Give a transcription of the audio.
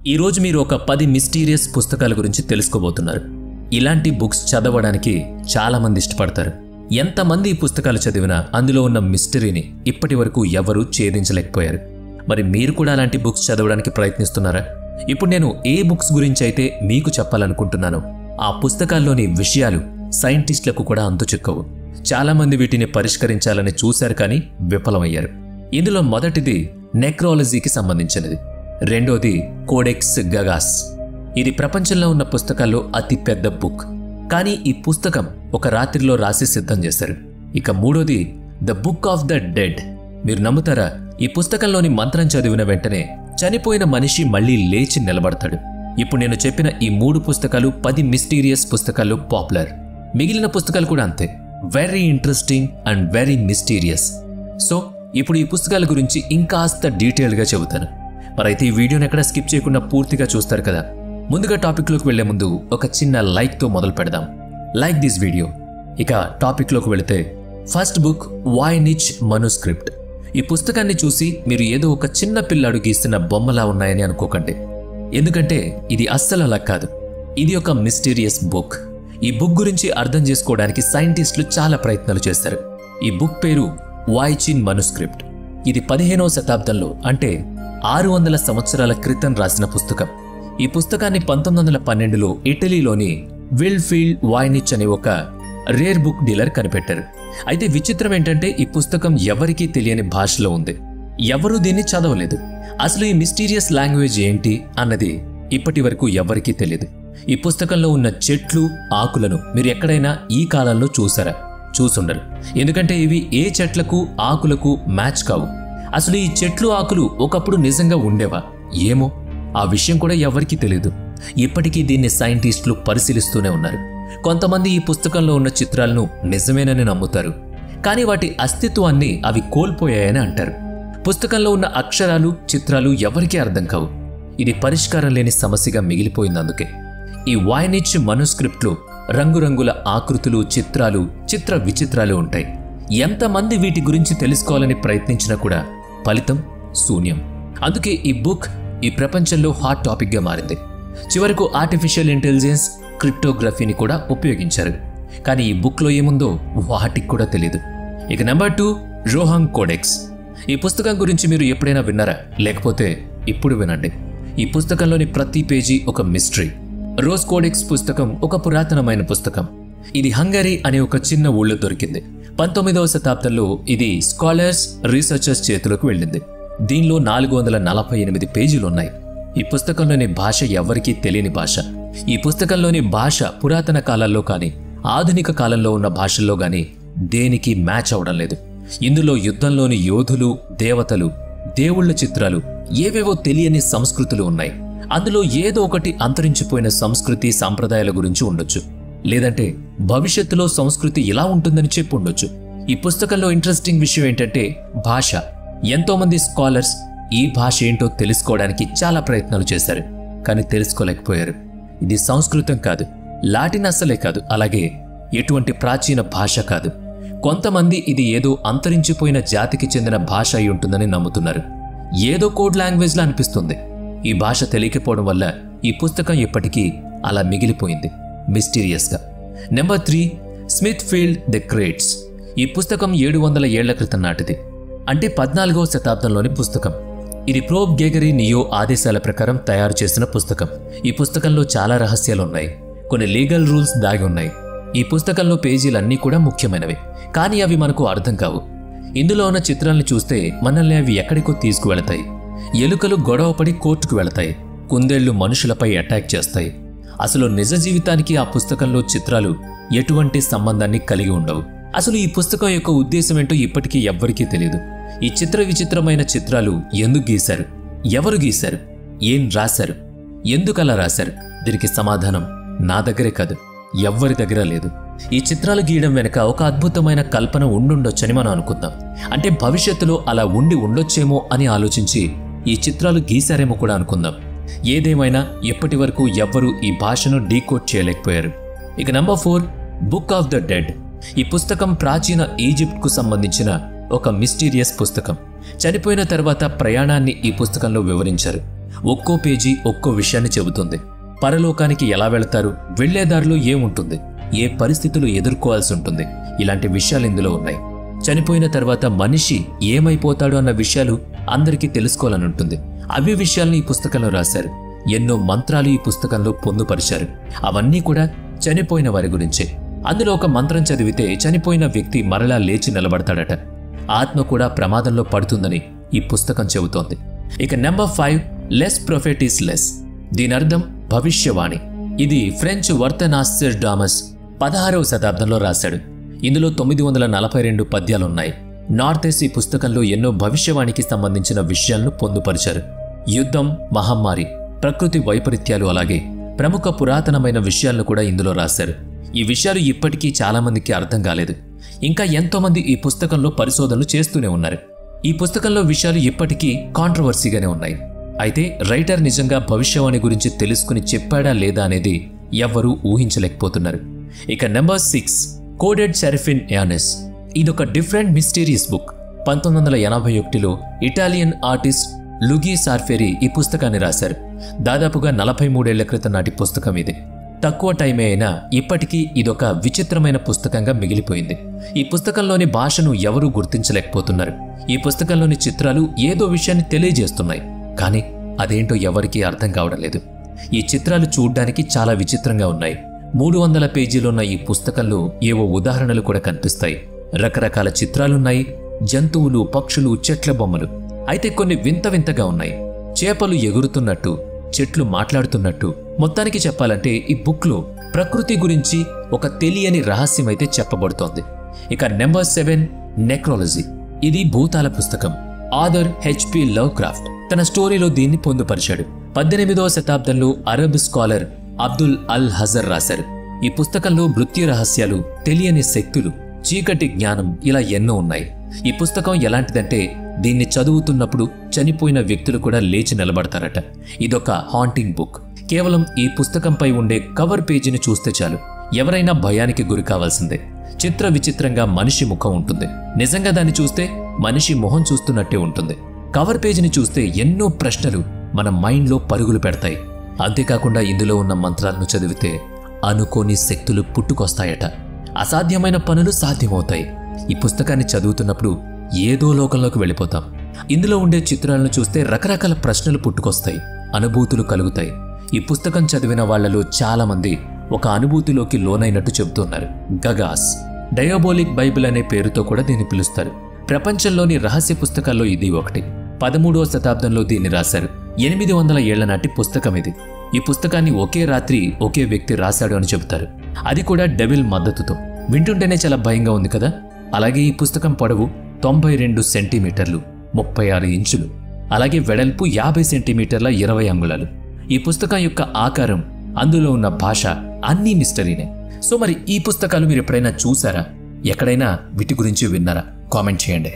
ఈ రోజు మీరు ఒక 10 మిస్టీరియస్ పుస్తకాల గురించి తెలుసుకోబోతున్నారు. ఇలాంటి బుక్స్ చదవడానికి చాలా మంది ఇష్టపడతారు. ఎంతమంది ఈ పుస్తకాలు చదివినా అందులో ఉన్న మిస్టరీని ఇప్పటి వరకు ఎవరూ ఛేదించలేకపోయారు. మరి మీరు కూడా అలాంటి బుక్స్ చదవడానికి ప్రయత్నిస్తున్నారా? ఇప్పుడు నేను ఏ బుక్స్ గురించి అయితే మీకు చెప్పాలనుకుంటున్నానో ఆ పుస్తకాల్లోని విషయాలు సైంటిస్టులకు కూడా అంతుచిక్కవు. చాలా మంది వీటిని పరిష్కరించాలని చూశారు, కానీ విఫలమయ్యారు. ఇందులో మొదటిది నెక్రాలజీకి సంబంధించినది. రెండోది కోడెక్స్ గగాస్. ఇది ప్రపంచంలో ఉన్న పుస్తకాల్లో అతి పెద్ద బుక్, కానీ ఈ పుస్తకం ఒక రాత్రిలో రాసి సిద్ధం చేశారు. ఇక మూడోది the book of the dead. మీరు నమ్ముతారా? ఈ పుస్తకంలోని మంత్రం చదివిన వెంటనే చనిపోయిన మనిషి మళ్లీ లేచి నిలబడతాడు. ఇప్పుడు నేను చెప్పిన ఈ 3 పుస్తకాలు 10 మిస్టీరియస్ పుస్తకాలు పాపులర్. మిగిలిన పుస్తకాలు కూడా అంతే, very interesting and very mysterious. So ఇప్పుడు ఈ పుస్తకాల గురించి ఇంకాస్త డీటెయిల్గా చెబుతాను. మరైతే ఈ వీడియోని ఎక్కడ స్కిప్ చేయకుండా పూర్తిగా చూస్తారు కదా. ముందుగా టాపిక్లోకి వెళ్లే ముందు ఒక చిన్న లైక్తో మొదలు పెడదాం. Like this video. ఇక టాపిక్లోకి వెళితే ఫస్ట్ బుక్ వాయ్నిచ్ మనుస్క్రిప్ట్. ఈ పుస్తకాన్ని చూసి మీరు ఏదో ఒక చిన్న పిల్లాడు గీస్తున్న బొమ్మలా ఉన్నాయని అనుకోకండి, ఎందుకంటే ఇది అస్సలు అలా కాదు. ఇది ఒక మిస్టీరియస్ బుక్. ఈ బుక్ గురించి అర్థం చేసుకోవడానికి సైంటిస్టులు చాలా ప్రయత్నాలు చేశారు. ఈ బుక్ పేరు వాయ్నిచ్ మనుస్క్రిప్ట్. ఇది 15వ శతాబ్దంలో, అంటే 600 సంవత్సరాల క్రితం రాసిన పుస్తకం. ఈ పుస్తకాన్ని 1912లో ఇటలీలోని విల్ఫీల్డ్ వాయ్నిచ్ అనే ఒక రేర్ బుక్ డీలర్ కనిపెట్టారు. అయితే విచిత్రం ఏంటంటే ఈ పుస్తకం ఎవరికీ తెలియని భాషలో ఉంది. ఎవరూ దీన్ని చదవలేదు. అసలు ఈ మిస్టీరియస్ లాంగ్వేజ్ ఏంటి అన్నది ఇప్పటి వరకు ఎవరికీ తెలియదు. ఈ పుస్తకంలో ఉన్న చెట్లు, ఆకులను మీరు ఎక్కడైనా ఈ కాలంలో చూసారా? చూసుండరు, ఎందుకంటే ఇవి ఏ చెట్లకు, ఆకులకు మ్యాచ్ కావు. అసలు ఈ చెట్లు, ఆకులు ఒకప్పుడు నిజంగా ఉండేవా ఏమో, ఆ విషయం కూడా ఎవరికీ తెలియదు. ఇప్పటికీ దీన్ని సైంటిస్టులు పరిశీలిస్తూనే ఉన్నారు. కొంతమంది ఈ పుస్తకంలో ఉన్న చిత్రాలను నిజమేనని నమ్ముతారు, కానీ వాటి అస్తిత్వాన్ని అవి కోల్పోయాయని అంటారు. పుస్తకంలో ఉన్న అక్షరాలు, చిత్రాలు ఎవరికీ అర్థం కావు. ఇది పరిష్కారం లేని సమస్యగా మిగిలిపోయింది. అందుకే ఈ వాయ్నిచ్ మనుస్క్రిప్ట్లో రంగురంగుల ఆకృతులు, చిత్రాలు, చిత్ర విచిత్రాలు ఉంటాయి. ఎంతమంది వీటి గురించి తెలుసుకోవాలని ప్రయత్నించినా కూడా ఫలితం శూన్యం. అందుకే ఈ బుక్ ఈ ప్రపంచంలో హాట్ టాపిక్గా మారింది. చివరకు ఆర్టిఫిషియల్ ఇంటెలిజెన్స్, క్రిప్టోగ్రఫీని కూడా ఉపయోగించారు. కానీ ఈ బుక్లో ఏముందో వాటికి కూడా తెలియదు. ఇక నెంబర్ 2 రోహాంగ్ కోడెక్స్. ఈ పుస్తకం గురించి మీరు ఎప్పుడైనా విన్నారా? లేకపోతే ఇప్పుడు వినండి. ఈ పుస్తకంలోని ప్రతి పేజీ ఒక మిస్టరీ. రోజ్ కోడెక్స్ పుస్తకం ఒక పురాతనమైన పుస్తకం. ఇది హంగరీ అనే ఒక చిన్న ఊళ్ళో దొరికింది. 19వ శతాబ్దంలో ఇది స్కాలర్స్, రీసెర్చర్స్ చేతిలోకి వెళ్ళింది. దీనిలో 448 పేజీలు ఉన్నాయి. ఈ పుస్తకంలోని భాష ఎవరికీ తెలియని భాష. ఈ పుస్తకంలోని భాష పురాతన కాలాల్లో కానీ, ఆధునిక కాలంలో ఉన్న భాషల్లో కానీ దేనికి మ్యాచ్ అవడం లేదు. ఇందులో యుద్ధంలోని యోధులు, దేవతలు, దేవుళ్ల చిత్రాలు, ఏవేవో తెలియని సంస్కృతులు ఉన్నాయి. అందులో ఏదో ఒకటి అంతరించిపోయిన సంస్కృతి, సాంప్రదాయాల గురించి ఉండొచ్చు, లేదంటే భవిష్యత్తులో సంస్కృతి ఇలా ఉంటుందని చెప్పి ఉండొచ్చు. ఈ పుస్తకంలో ఇంట్రెస్టింగ్ విషయం ఏంటంటే భాష. ఎంతోమంది స్కాలర్స్ ఈ భాష ఏంటో తెలుసుకోవడానికి చాలా ప్రయత్నాలు చేశారు, కానీ తెలుసుకోలేకపోయారు. ఇది సంస్కృతం కాదు, లాటిన్ అస్సలే కాదు, అలాగే ఎటువంటి ప్రాచీన భాష కాదు. కొంతమంది ఇది ఏదో అంతరించిపోయిన జాతికి చెందిన భాష అయి ఉంటుందని నమ్ముతున్నారు. ఏదో కోడ్ లాంగ్వేజ్లా అనిపిస్తుంది. ఈ భాష తెలియకపోవడం వల్ల ఈ పుస్తకం ఇప్పటికీ అలా మిగిలిపోయింది, మిస్టీరియస్గా. Number 3 Smithfield the crates. ఈ పుస్తకం 700 ఏళ్ల క్రితం నాటిది, అంటే 14వ శతాబ్దంలోని పుస్తకం. ఇది ప్రోబ్ గెగరీ నియో ఆదేశాల ప్రకారం తయారు చేసిన పుస్తకం. ఈ పుస్తకంలో చాలా రహస్యాలు ఉన్నాయి, కొన్ని లీగల్ రూల్స్ దాగి ఉన్నాయి. ఈ పుస్తకంలో పేజీలన్నీ కూడా ముఖ్యమైనవి, కానీ అవి మనకు అర్థం కావు. ఇందులో ఉన్న చిత్రాలను చూస్తే మనల్ని అవి ఎక్కడికో తీసుకువెళతాయి. ఎలుకలు గొడవపడి కోర్టుకు వెళతాయి, కుందేళ్లు మనుషులపై అటాక్ చేస్తాయి. అసలు నిజ జీవితానికి ఆ పుస్తకంలో చిత్రాలు ఎటువంటి సంబంధాన్ని కలిగి ఉండవు. అసలు ఈ పుస్తకం యొక్క ఉద్దేశం ఏంటో ఇప్పటికీ ఎవ్వరికీ తెలియదు. ఈ చిత్ర విచిత్రమైన చిత్రాలు ఎందుకు గీశారు, ఎవరు గీశారు, ఏం రాశారు, ఎందుకు అలా రాశారు? దీనికి సమాధానం నా దగ్గరే కాదు, ఎవ్వరి దగ్గర లేదు. ఈ చిత్రాలు గీయడం వెనుక ఒక అద్భుతమైన కల్పన ఉండుండొచ్చని మనం అనుకుందాం. అంటే భవిష్యత్తులో అలా ఉండి ఉండొచ్చేమో అని ఆలోచించి ఈ చిత్రాలు గీశారేమో కూడా అనుకుందాం. ఏదేమైనా ఇప్పటి వరకు ఎవ్వరూ ఈ భాషను డీకోడ్ చేయలేకపోయారు. ఇక number 4 book of the dead. ఈ పుస్తకం ప్రాచీన ఈజిప్ట్కు సంబంధించిన ఒక మిస్టీరియస్ పుస్తకం. చనిపోయిన తర్వాత ప్రయాణాన్ని ఈ పుస్తకంలో వివరించారు. ఒక్కో పేజీ ఒక్కో విషయాన్ని చెబుతుంది. పరలోకానికి ఎలా వెళతారు, వెళ్లేదారిలో ఏముంటుంది, ఏ పరిస్థితులు ఎదుర్కోవాల్సి ఉంటుంది, ఇలాంటి విషయాలు ఇందులో ఉన్నాయి. చనిపోయిన తర్వాత మనిషి ఏమైపోతాడు అన్న విషయాలు అందరికీ తెలుసుకోవాలని ఉంటుంది. అవి విషయాల్ని ఈ పుస్తకంలో రాశారు. ఎన్నో మంత్రాలు ఈ పుస్తకంలో పొందుపరిచారు. అవన్నీ కూడా చనిపోయిన వారి గురించే. అందులో ఒక మంత్రం చదివితే చనిపోయిన వ్యక్తి మరలా లేచి నిలబడతాడట. ఆత్మ కూడా ప్రమాదంలో పడుతుందని ఈ పుస్తకం చెబుతోంది. ఇక number 5, less prophet is less. దీనర్థం భవిష్యవాణి. ఇది ఫ్రెంచ్ వర్తనాస్ట్రాడామస్ 16వ శతాబ్దంలో రాశాడు. ఇందులో 942 పద్యాలున్నాయి. నార్తెస్ ఈ పుస్తకంలో ఎన్నో భవిష్యవాణికి సంబంధించిన విషయాలను పొందుపరిచారు. యుద్ధం, మహమ్మారి, ప్రకృతి వైపరీత్యాలు, అలాగే ప్రముఖ పురాతనమైన విషయాలను కూడా ఇందులో రాశారు. ఈ విషయాలు ఇప్పటికీ చాలామందికి అర్థం కాలేదు. ఇంకా ఎంతోమంది ఈ పుస్తకంలో పరిశోధనలు చేస్తూనే ఉన్నారు. ఈ పుస్తకంలో విషయాలు ఇప్పటికీ కాంట్రవర్సీగానే ఉన్నాయి. అయితే రైటర్ నిజంగా భవిష్యవాణి గురించి తెలుసుకుని చెప్పాడా లేదా అనేది ఎవ్వరూ ఊహించలేకపోతున్నారు. ఇక నెంబర్ 6, కోడెడ్ సెరఫిన్ యానెస్. ఇదొక డిఫరెంట్ మిస్టీరియస్ బుక్. 1981లో ఇటాలియన్ ఆర్టిస్ట్ లుగి సార్ఫెరీ ఈ పుస్తకాన్ని రాశారు. దాదాపుగా 43 ఏళ్ల క్రితం నాటి పుస్తకం ఇది. తక్కువ టైమే అయినా ఇప్పటికీ ఇదొక విచిత్రమైన పుస్తకంగా మిగిలిపోయింది. ఈ పుస్తకంలోని భాషను ఎవరూ గుర్తించలేకపోతున్నారు. ఈ పుస్తకంలోని చిత్రాలు ఏదో విషయాన్ని తెలియజేస్తున్నాయి, కానీ అదేంటో ఎవరికీ అర్థం కావడం లేదు. ఈ చిత్రాలు చూడ్డానికి చాలా విచిత్రంగా ఉన్నాయి. 300 పేజీలున్న ఈ పుస్తకంలో ఏవో ఉదాహరణలు కూడా కనిపిస్తాయి. రకరకాల చిత్రాలున్నాయి. జంతువులు, పక్షులు, చెట్ల బొమ్మలు. అయితే కొన్ని వింత వింతగా ఉన్నాయి. చేపలు ఎగురుతున్నట్టు, చెట్లు మాట్లాడుతున్నట్టు. మొత్తానికి చెప్పాలంటే ఈ బుక్లో ప్రకృతి గురించి ఒక తెలియని రహస్యమైతే చెప్పబడుతోంది. ఇక నెంబర్ 7, నెక్రాలజీ. ఇది భూతాల పుస్తకం. ఆథర్ హెచ్పి లవ్క్రాఫ్ట్ తన స్టోరీలో దీన్ని పొందుపరిచాడు. 18వ శతాబ్దంలో అరబ్ స్కాలర్ అబ్దుల్ అల్ హజర్ రాశారు. ఈ పుస్తకంలో మృత్యు రహస్యాలు, తెలియని శక్తులు, చీకటి జ్ఞానం ఇలా ఎన్నో ఉన్నాయి. ఈ పుస్తకం ఎలాంటిదంటే దీన్ని చదువుతున్నప్పుడు చనిపోయిన వ్యక్తులు కూడా లేచి నిలబడతారట. ఇదొక హాంటింగ్ బుక్. కేవలం ఈ పుస్తకంపై ఉండే కవర్ పేజీని చూస్తే చాలు ఎవరైనా భయానికి గురి కావాల్సిందే. చిత్ర విచిత్రంగా మనిషి ముఖం ఉంటుంది. నిజంగా దాన్ని చూస్తే మనిషి మొహం చూస్తున్నట్టే ఉంటుంది. కవర్ పేజీని చూస్తే ఎన్నో ప్రశ్నలు మన మైండ్లో పరుగులు పెడతాయి. అంతేకాకుండా ఇందులో ఉన్న మంత్రాలను చదివితే అనుకోని శక్తులు పుట్టుకొస్తాయట. అసాధ్యమైన పనులు సాధ్యమవుతాయి. ఈ పుస్తకాన్ని చదువుతున్నప్పుడు ఏదో లోకంలోకి వెళ్ళిపోతాం. ఇందులో ఉండే చిత్రాలను చూస్తే రకరకాల ప్రశ్నలు పుట్టుకొస్తాయి, అనుభూతులు కలుగుతాయి. ఈ పుస్తకం చదివిన వాళ్లలో చాలా మంది ఒక అనుభూతిలోకి లోనైనట్టు చెబుతున్నారు. గగాస్, డయాబోలిక్ బైబిల్ అనే పేరుతో కూడా దీన్ని పిలుస్తారు. ప్రపంచంలోని రహస్య పుస్తకాల్లో ఇది ఒకటి. 13వ శతాబ్దంలో దీన్ని రాశారు. 800 ఏళ్ల నాటి పుస్తకం ఇది. ఈ పుస్తకాన్ని ఒకే రాత్రి ఒకే వ్యక్తి రాశాడు అని చెబుతారు. అది కూడా డెవిల్ మద్దతుతో. వింటుంటేనే చాలా భయంగా ఉంది కదా. అలాగే ఈ పుస్తకం పొడవు 92 సెంటీమీటర్లు 36 ఇంచులు, అలాగే వెడల్పు 50 సెంటీమీటర్ల 20 అంగుళాలు. ఈ పుస్తకం యొక్క ఆకారం, అందులో ఉన్న భాష అన్నీ మిస్టరీనే. సో మరి ఈ పుస్తకాలు మీరు ఎప్పుడైనా చూసారా? ఎక్కడైనా వీటి గురించి విన్నారా? కామెంట్ చేయండి.